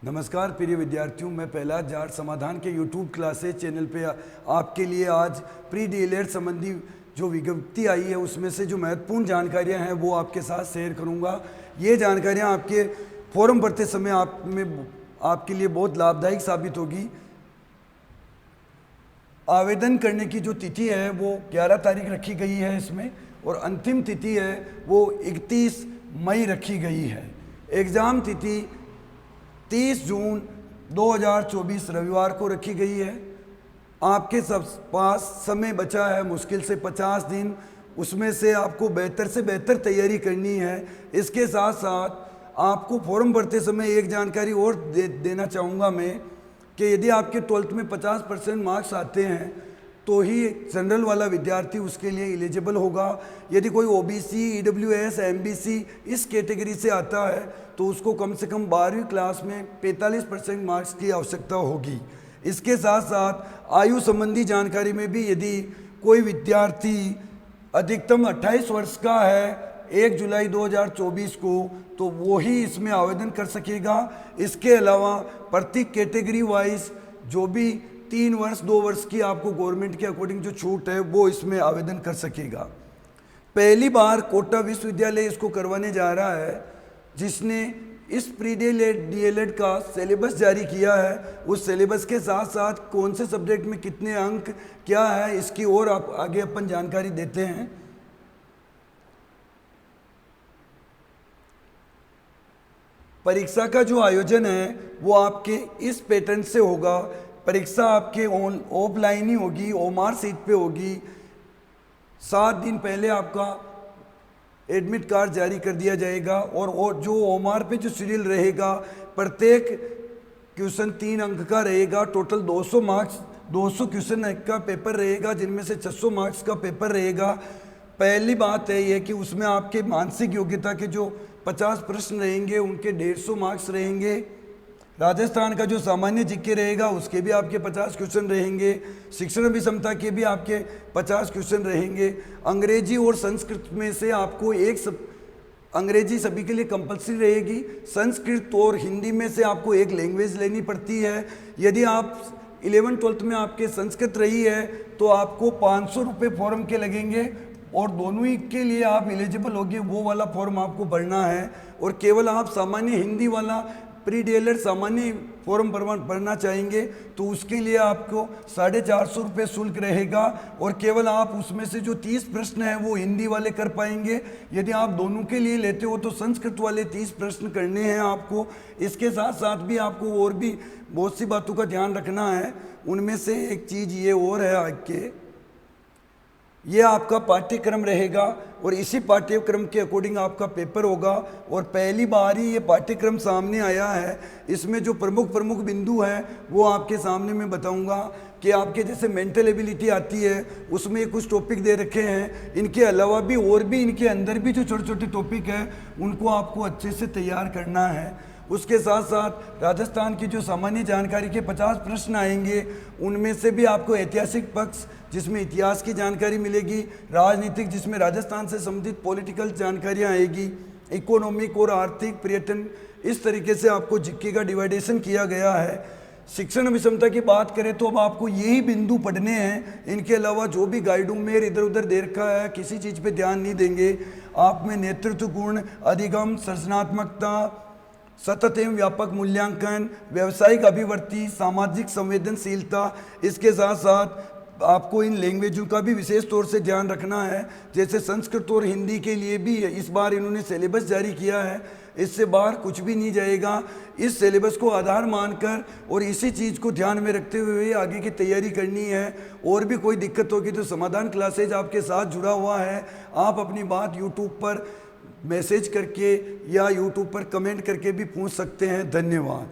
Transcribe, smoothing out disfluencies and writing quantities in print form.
नमस्कार प्रिय विद्यार्थियों, मैं प्रहलाद जाट समाधान के यूट्यूब क्लासेस चैनल पे आपके लिए आज प्री डीएलएड संबंधी जो विज्ञप्ति आई है उसमें से जो महत्वपूर्ण जानकारियां हैं वो आपके साथ शेयर करूंगा। ये जानकारियां आपके फॉर्म भरते समय आपके लिए बहुत लाभदायक साबित होगी। आवेदन करने की जो तिथि है वो 11 तारीख रखी गई है इसमें, और अंतिम तिथि है वो 31 मई रखी गई है। एग्ज़ाम तिथि 30 जून 2024 रविवार को रखी गई है। आपके सब पास समय बचा है मुश्किल से 50 दिन, उसमें से आपको बेहतर से बेहतर तैयारी करनी है। इसके साथ साथ आपको फॉर्म भरते समय एक जानकारी और देना चाहूँगा मैं कि यदि आपके 12th में 50% मार्क्स आते हैं तो ही जनरल वाला विद्यार्थी उसके लिए एलिजिबल होगा। यदि कोई ओबीसी, ईडब्ल्यूएस, एमबीसी इस कैटेगरी से आता है तो उसको कम से कम 12वीं क्लास में 45% मार्क्स की आवश्यकता होगी। इसके साथ साथ आयु संबंधी जानकारी में भी यदि कोई विद्यार्थी अधिकतम 28 वर्ष का है 1 जुलाई 2024 को तो वो ही इसमें आवेदन कर सकेगा। इसके अलावा प्रति कैटेगरी वाइज जो भी 3 वर्ष 2 वर्ष की आपको गवर्नमेंट के अकॉर्डिंग जो छूट है वो इसमें आवेदन कर सकेगा। पहली बार कोटा विश्वविद्यालय इसको करवाने जा रहा है, जिसने इस प्री डीएलएड का सिलेबस जारी किया है। उस सिलेबस के साथ साथ कौन से सब्जेक्ट में कितने अंक क्या है इसकी और आप आगे अपन जानकारी देते हैं। परीक्षा का जो आयोजन है वो आपके इस पैटर्न से होगा। परीक्षा आपके ऑफलाइन ही होगी, ओमार सीट पे होगी। 7 दिन पहले आपका एडमिट कार्ड जारी कर दिया जाएगा, और जो ओमार पे जो सीरियल रहेगा प्रत्येक क्वेश्चन 3 अंक का रहेगा। टोटल 200 मार्क्स 200 क्वेश्चन का पेपर रहेगा, जिनमें से 600 मार्क्स का पेपर रहेगा। पहली बात है ये कि उसमें आपके मानसिक योग्यता के जो 50 प्रश्न रहेंगे उनके 150 मार्क्स रहेंगे। राजस्थान का जो सामान्य जीके रहेगा उसके भी आपके 50 क्वेश्चन रहेंगे। शिक्षण विषमता के भी आपके 50 क्वेश्चन रहेंगे। अंग्रेजी और संस्कृत में से आपको अंग्रेजी सभी के लिए कंपलसरी रहेगी। संस्कृत और हिंदी में से आपको एक लैंग्वेज लेनी पड़ती है। यदि आप 11th-12th में आपके संस्कृत रही है तो आपको 500 रुपये फॉर्म के लगेंगे, और दोनों ही के लिए आप एलिजिबल होंगे। वो वाला फॉर्म आपको भरना है, और केवल आप सामान्य हिंदी वाला प्री डीएलएड सामान्य फॉर्म भरना चाहेंगे तो उसके लिए आपको 450 रुपये शुल्क रहेगा, और केवल आप उसमें से जो 30 प्रश्न हैं वो हिंदी वाले कर पाएंगे। यदि आप दोनों के लिए लेते हो तो संस्कृत वाले 30 प्रश्न करने हैं आपको। इसके साथ साथ भी आपको और भी बहुत सी बातों का ध्यान रखना है। उनमें से एक चीज़ ये और है आगे, ये आपका पाठ्यक्रम रहेगा और इसी पाठ्यक्रम के अकॉर्डिंग आपका पेपर होगा। और पहली बार ही ये पाठ्यक्रम सामने आया है। इसमें जो प्रमुख बिंदु हैं वो आपके सामने मैं बताऊंगा कि आपके जैसे मेंटल एबिलिटी आती है उसमें कुछ टॉपिक दे रखे हैं। इनके अलावा भी और भी इनके अंदर भी जो छोटे छोटे टॉपिक हैं उनको आपको अच्छे से तैयार करना है। उसके साथ साथ राजस्थान की जो सामान्य जानकारी के 50 प्रश्न आएंगे, उनमें से भी आपको ऐतिहासिक पक्ष जिसमें इतिहास की जानकारी मिलेगी, राजनीतिक जिसमें राजस्थान से संबंधित पॉलिटिकल जानकारियाँ आएगी, इकोनॉमिक और आर्थिक, पर्यटन, इस तरीके से आपको जीके का डिवाइडेशन किया गया है। शिक्षण विषमता की बात करें तो अब आपको यही बिंदु पढ़ने हैं। इनके अलावा जो भी गाइडों में इधर उधर दे रखा है किसी चीज़ पे ध्यान नहीं देंगे। आप में नेतृत्व गुण, अधिगम, सृजनात्मकता, सतत एवं व्यापक मूल्यांकन, व्यावसायिक अभिवृत्ति, सामाजिक संवेदनशीलता, इसके साथ साथ आपको इन लैंग्वेजों का भी विशेष तौर से ध्यान रखना है। जैसे संस्कृत और हिंदी के लिए भी इस बार इन्होंने सिलेबस जारी किया है, इससे बाहर कुछ भी नहीं जाएगा। इस सिलेबस को आधार मानकर और इसी चीज़ को ध्यान में रखते हुए आगे की तैयारी करनी है। और भी कोई दिक्कत होगी तो समाधान क्लासेज आपके साथ जुड़ा हुआ है। आप अपनी बात यूट्यूब पर मैसेज करके या यूट्यूब पर कमेंट करके भी पूछ सकते हैं। धन्यवाद।